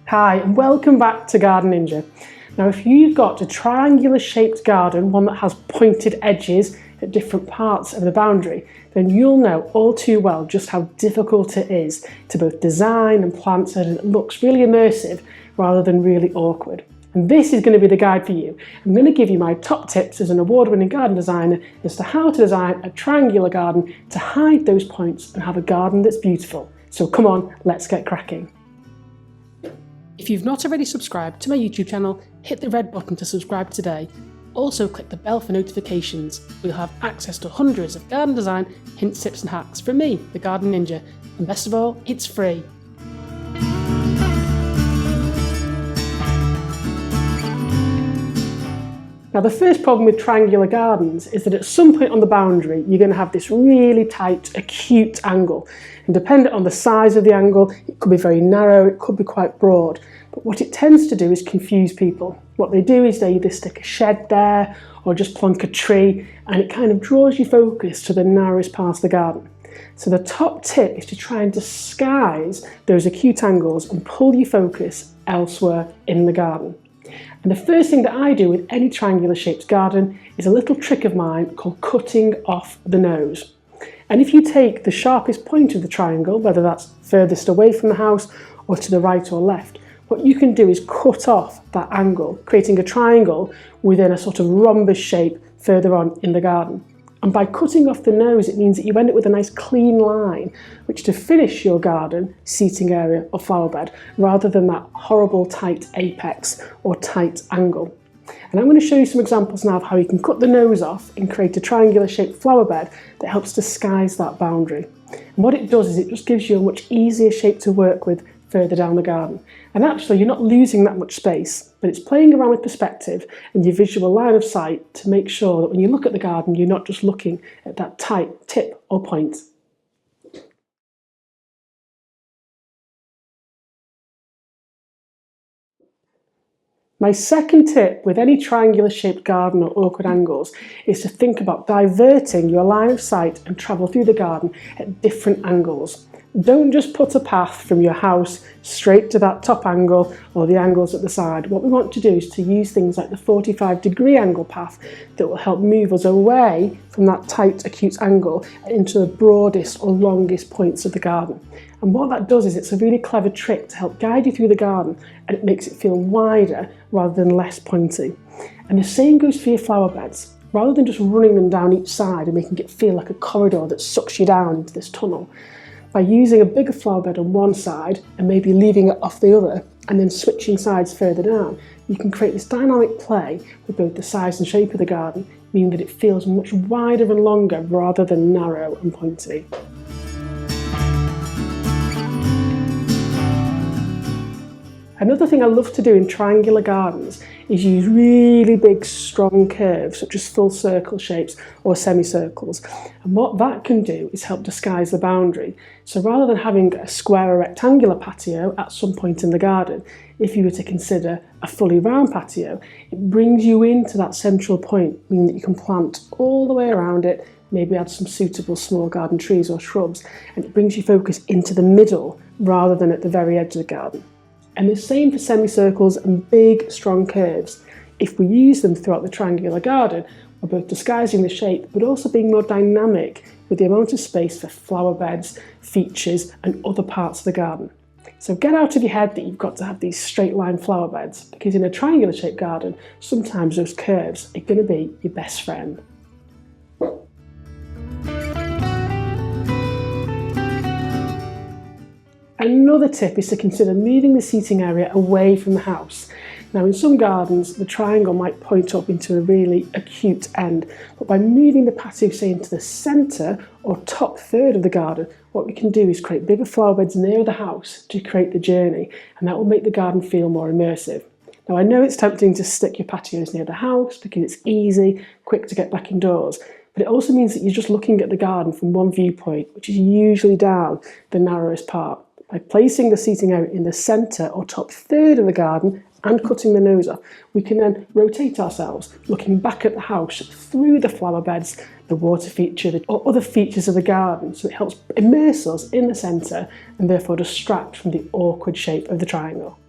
Hi and welcome back to Garden Ninja. Now if you've got a triangular shaped garden, one that has pointed edges at different parts of the boundary, then you'll know all too well just how difficult it is to both design and plant so that it looks really immersive rather than really awkward. And this is going to be the guide for you. I'm going to give you my top tips as an award-winning garden designer as to how to design a triangular garden to hide those points and have a garden that's beautiful. So come on, let's get cracking. If you've not already subscribed to my YouTube channel, hit the red button to subscribe today. Also click the bell for notifications. You'll have access to hundreds of garden design hints, tips and hacks from me, the Garden Ninja. And best of all, it's free. Now the first problem with triangular gardens is that at some point on the boundary you're going to have this really tight acute angle, and dependent on the size of the angle it could be very narrow, it could be quite broad, but what it tends to do is confuse people. What they do is they either stick a shed there or just plonk a tree, and it kind of draws your focus to the narrowest part of the garden. So the top tip is to try and disguise those acute angles and pull your focus elsewhere in the garden. And the first thing that I do with any triangular shaped garden is a little trick of mine called cutting off the nose. And if you take the sharpest point of the triangle, whether that's furthest away from the house or to the right or left, what you can do is cut off that angle, creating a triangle within a sort of rhombus shape further on in the garden. And by cutting off the nose, it means that you end up with a nice clean line, which to finish your garden, seating area or flower bed, rather than that horrible tight apex or tight angle. And I'm going to show you some examples now of how you can cut the nose off and create a triangular shaped flower bed that helps disguise that boundary. And what it does is it just gives you a much easier shape to work with further down the garden. And actually you're not losing that much space, but it's playing around with perspective and your visual line of sight to make sure that when you look at the garden you're not just looking at that tight tip or point. My second tip with any triangular shaped garden or awkward angles is to think about diverting your line of sight and travel through the garden at different angles. Don't just put a path from your house straight to that top angle or the angles at the side. What we want to do is to use things like the 45-degree angle path that will help move us away from that tight acute angle into the broadest or longest points of the garden. And what that does is it's a really clever trick to help guide you through the garden, and it makes it feel wider rather than less pointy. And the same goes for your flower beds. Rather than just running them down each side and making it feel like a corridor that sucks you down into this tunnel, by using a bigger flower bed on one side and maybe leaving it off the other and then switching sides further down, you can create this dynamic play with both the size and shape of the garden, meaning that it feels much wider and longer rather than narrow and pointy. Another thing I love to do in triangular gardens is use really big strong curves such as full circle shapes or semicircles, and what that can do is help disguise the boundary. So rather than having a square or rectangular patio at some point in the garden, if you were to consider a fully round patio, it brings you into that central point, meaning that you can plant all the way around it, maybe add some suitable small garden trees or shrubs, and it brings your focus into the middle rather than at the very edge of the garden. And the same for semicircles and big strong curves. If we use them throughout the triangular garden, we're both disguising the shape but also being more dynamic with the amount of space for flower beds, features and other parts of the garden. So get out of your head that you've got to have these straight line flower beds, because in a triangular shaped garden sometimes those curves are going to be your best friend. Another tip is to consider moving the seating area away from the house. Now in some gardens the triangle might point up into a really acute end, but by moving the patio say into the centre or top third of the garden, what we can do is create bigger flower beds near the house to create the journey, and that will make the garden feel more immersive. Now I know it's tempting to stick your patios near the house because it's easy, quick to get back indoors, but it also means that you're just looking at the garden from one viewpoint, which is usually down the narrowest part. By placing the seating area in the centre or top third of the garden and cutting the nose off, we can then rotate ourselves, looking back at the house through the flower beds, the water feature, or other features of the garden, so it helps immerse us in the centre and therefore distract from the awkward shape of the triangle.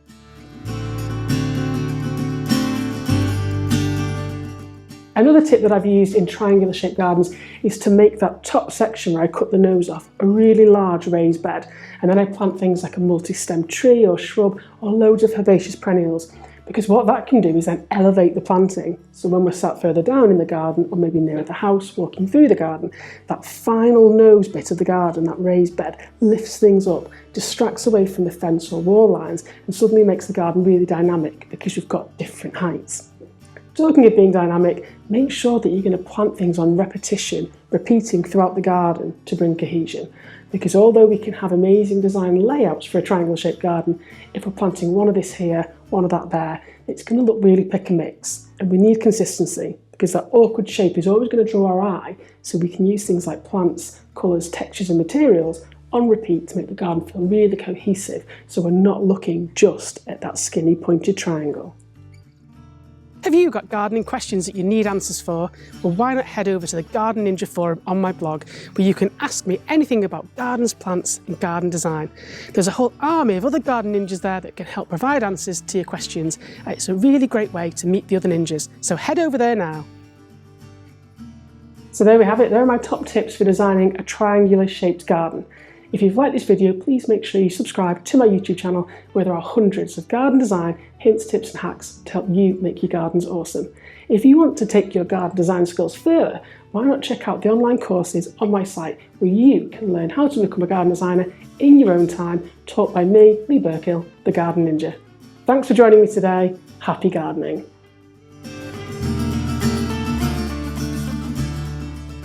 Another tip that I've used in triangular shaped gardens is to make that top section where I cut the nose off a really large raised bed, and then I plant things like a multi-stem tree or shrub or loads of herbaceous perennials, because what that can do is then elevate the planting. So when we're sat further down in the garden, or maybe near the house walking through the garden, that final nose bit of the garden, that raised bed, lifts things up, distracts away from the fence or wall lines, and suddenly makes the garden really dynamic because you've got different heights. Talking of being dynamic, make sure that you're going to plant things on repetition, repeating throughout the garden to bring cohesion. Because although we can have amazing design layouts for a triangle shaped garden, if we're planting one of this here, one of that there, it's going to look really pick and mix. And we need consistency, because that awkward shape is always going to draw our eye, so we can use things like plants, colours, textures and materials on repeat to make the garden feel really cohesive, so we're not looking just at that skinny pointed triangle. Have you got gardening questions that you need answers for? Well, why not head over to the Garden Ninja forum on my blog, where you can ask me anything about gardens, plants and garden design. There's a whole army of other garden ninjas there that can help provide answers to your questions. It's a really great way to meet the other ninjas, so head over there now. So there we have it. There are my top tips for designing a triangular shaped garden. If you've liked this video, please make sure you subscribe to my YouTube channel, where there are hundreds of garden design hints, tips and hacks to help you make your gardens awesome. If you want to take your garden design skills further, why not check out the online courses on my site, where you can learn how to become a garden designer in your own time, taught by me, Lee Burkill, the Garden Ninja. Thanks for joining me today. Happy gardening.